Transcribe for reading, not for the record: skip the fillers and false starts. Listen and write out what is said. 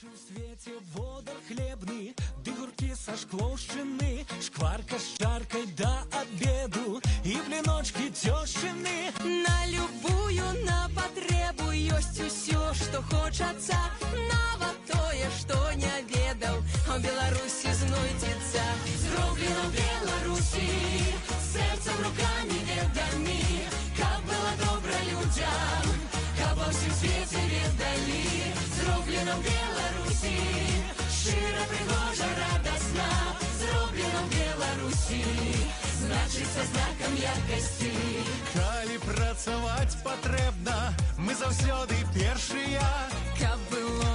У свете водор хлебный, дыгурки со шкловщины, шкварка с чаркой до обеду и блиночки тещины. На любую, на потребу ёсць усё, што хочацца, нават тое, што не ведаў, а ў Беларусі знойдзецца. Зроблено в Беларуси, сердцем, руками, ведами, как было добро людям, как во всем свете ведали. Зроблено в Беларуси, широ, пригожа, радостно. Зроблено в Беларуси, значит со знаком якости. Калі працаваць патрэбна, мы заўсёды першыя. Каб было